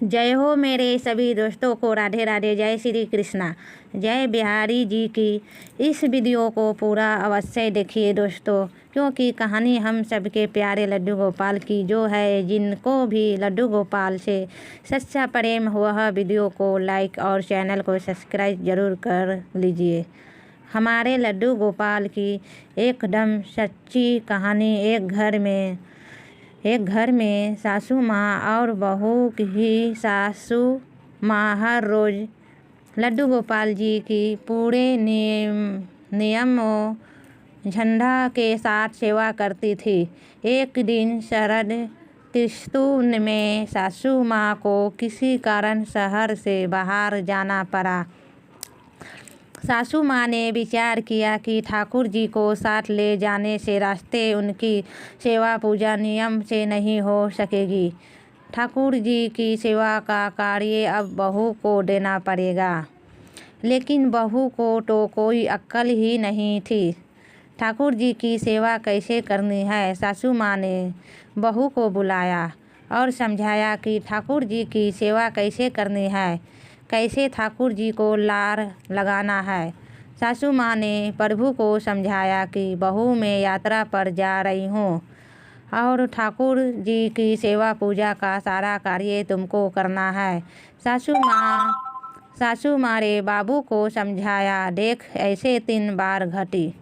जय हो मेरे सभी दोस्तों को, राधे राधे, जय श्री कृष्णा, जय बिहारी जी की। इस वीडियो को पूरा अवश्य देखिए दोस्तों, क्योंकि कहानी हम सबके प्यारे लड्डू गोपाल की जो है, जिनको भी लड्डू गोपाल से सच्चा प्रेम हुआ, वीडियो को लाइक और चैनल को सब्सक्राइब जरूर कर लीजिए। हमारे लड्डू गोपाल की एकदम सच्ची कहानी। एक घर में सासू माँ और बहू की सासू माँ हर रोज़ लड्डू गोपाल जी की पूरे नियम और झंडा के साथ सेवा करती थी। एक दिन शरद ऋतु में सासू माँ को किसी कारण शहर से बाहर जाना पड़ा। सासू माँ ने विचार किया कि ठाकुर जी को साथ ले जाने से रास्ते उनकी सेवा पूजा नियम से नहीं हो सकेगी। ठाकुर जी की सेवा का कार्य अब बहू को देना पड़ेगा। लेकिन बहू को तो कोई अक्ल ही नहीं थी। ठाकुर जी की सेवा कैसे करनी है। सासू माँ ने बहू को बुलाया और समझाया कि ठाकुर जी की सेवा कैसे करनी है, कैसे ठाकुर जी को लार लगाना है। सासू माँ ने प्रभु को समझाया कि बहू मैं यात्रा पर जा रही हूँ और ठाकुर जी की सेवा पूजा का सारा कार्य तुमको करना है। सासू माँ ने बाबू को समझाया। देख, ऐसे 3 बार घंटी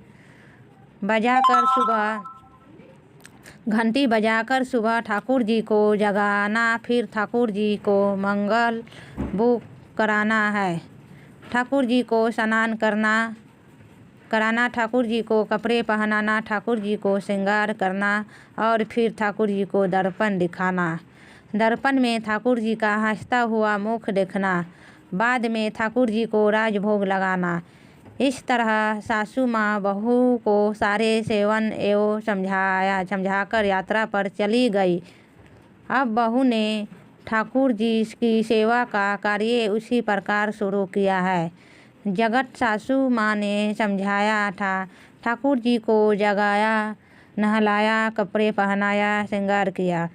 बजाकर सुबह ठाकुर जी को जगाना, फिर ठाकुर जी को मंगल बुक कराना है, ठाकुर जी को स्नान कराना, ठाकुर जी को कपड़े पहनाना, ठाकुर जी को श्रृंगार करना और फिर ठाकुर जी को दर्पण दिखाना। दर्पण में ठाकुर जी का हंसता हुआ मुख देखना। बाद में ठाकुर जी को राजभोग लगाना। इस तरह सासू माँ बहू को सारे सेवन एवं समझाकर यात्रा पर चली गई। अब बहू ने ठाकुर जी की सेवा का कार्य उसी प्रकार शुरू किया है। जगत सासू माँ ने समझाया था। ठाकुर जी को जगाया, नहलाया, कपड़े पहनाया, श्रृंगार किया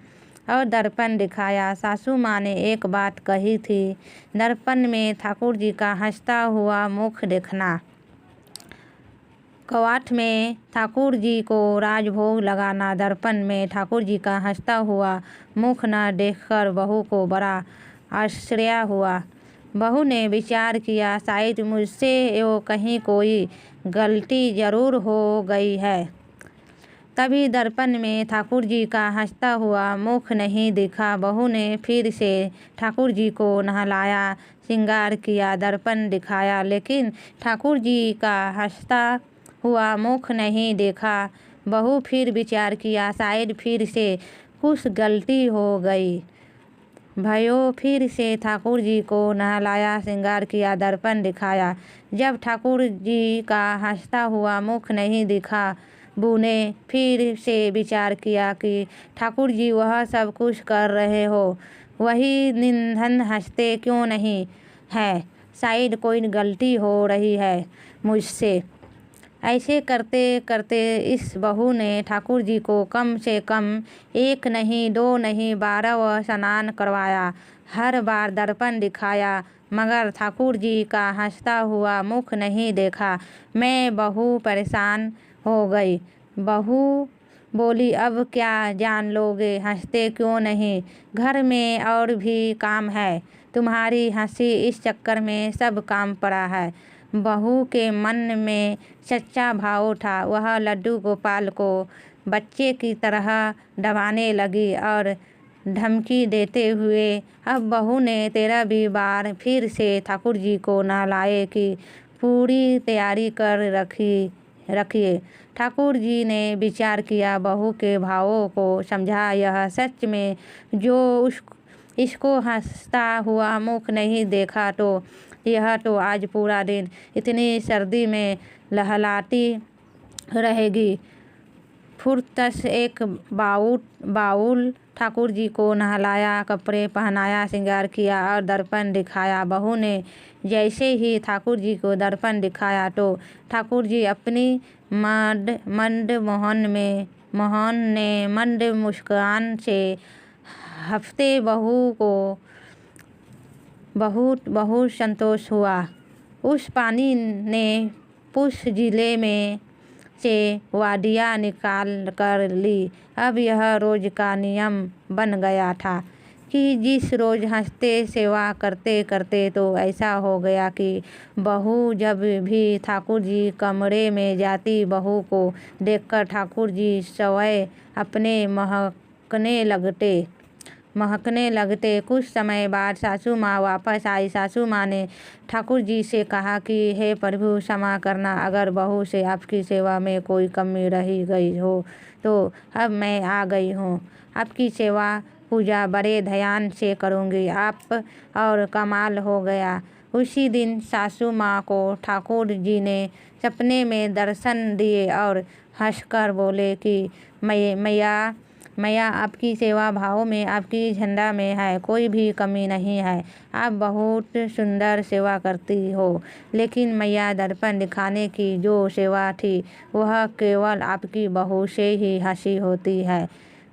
और दर्पण दिखाया। सासू माँ ने एक बात कही थी, दर्पण में ठाकुर जी का हंसता हुआ मुख देखना, कवाट में ठाकुर जी को राजभोग लगाना। दर्पण में ठाकुर जी का हंसता हुआ मुख न देखकर बहू को बड़ा आश्चर्य हुआ। बहू ने विचार किया, शायद मुझसे एवं कहीं कोई गलती जरूर हो गई है। तभी दर्पण में ठाकुर जी का हंसता हुआ मुख नहीं दिखा। बहू ने फिर से ठाकुर जी को नहलाया, श्रृंगार किया, दर्पण दिखाया, लेकिन ठाकुर जी का हंसता हुआ मुख नहीं देखा। बहू फिर विचार किया, शायद फिर से कुछ गलती हो गई। भयो फिर से ठाकुर जी को नहलाया, श्रृंगार किया, दर्पण दिखाया। जब ठाकुर जी का हंसता हुआ मुख नहीं दिखा, बहू ने फिर से विचार किया कि ठाकुर जी वह सब कुछ कर रहे हो, वही निधन हंसते क्यों नहीं है। शायद कोई गलती हो रही है मुझसे। ऐसे करते करते इस बहू ने ठाकुर जी को कम से कम 1 नहीं 2 नहीं 12 स्नान करवाया, हर बार दर्पण दिखाया, मगर ठाकुर जी का हंसता हुआ मुख नहीं देखा। मैं बहू परेशान हो गई। बहू बोली, अब क्या जान लोगे, हंसते क्यों नहीं, घर में और भी काम है, तुम्हारी हंसी इस चक्कर में सब काम पड़ा है। बहू के मन में सच्चा भाव था। वह लड्डू गोपाल को बच्चे की तरह दबाने लगी और धमकी देते हुए, अब बहू ने 13वीं बार फिर से ठाकुर जी को नहलाए की पूरी तैयारी कर रखिए। ठाकुर जी ने विचार किया, बहू के भावों को समझा। यह सच में जो इसको हंसता हुआ मुख नहीं देखा, तो यह तो आज पूरा दिन इतनी सर्दी में लहलाती रहेगी। फुर्तस एक बाउल ठाकुर जी को नहलाया, कपड़े पहनाया, श्रृंगार किया और दर्पण दिखाया। बहू ने जैसे ही ठाकुर जी को दर्पण दिखाया, तो ठाकुर जी अपनी मंद मुस्कान से हंसते बहू को बहुत बहुत संतोष हुआ। उस पानी ने पुछ जिले में से वादियाँ निकाल कर ली। अब यह रोज का नियम बन गया था कि जिस रोज हंसते सेवा करते करते तो ऐसा हो गया कि बहू जब भी ठाकुर जी कमरे में जाती, बहू को देखकर ठाकुर जी स्वयं अपने महकने लगते। कुछ समय बाद सासू माँ वापस आई। सासू माँ ने ठाकुर जी से कहा कि हे प्रभु, क्षमा करना, अगर बहू से आपकी सेवा में कोई कमी रही गई हो तो अब मैं आ गई हूँ। आपकी सेवा पूजा बड़े ध्यान से करूँगी। आप और कमाल हो गया। उसी दिन सासू माँ को ठाकुर जी ने सपने में दर्शन दिए और हंसकर बोले कि मैया आपकी सेवा भाव में, आपकी झंडा में है, कोई भी कमी नहीं है। आप बहुत सुंदर सेवा करती हो, लेकिन मैया दर्पण दिखाने की जो सेवा थी वह केवल आपकी बहू से ही हंसी होती है,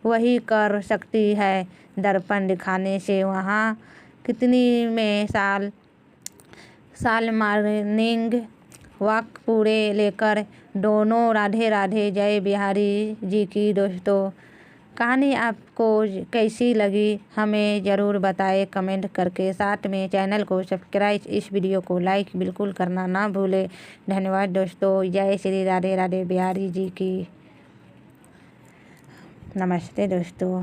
वही कर सकती है। दर्पण दिखाने से वहाँ कितनी में साल मॉर्निंग वॉक पूरे लेकर दोनों राधे राधे जय बिहारी जी की। दोस्तों, कहानी आपको कैसी लगी हमें ज़रूर बताएं कमेंट करके। साथ में चैनल को सब्सक्राइब, इस वीडियो को लाइक बिल्कुल करना ना भूलें। धन्यवाद दोस्तों। जय श्री राधे राधे बिहारी जी की। नमस्ते दोस्तों।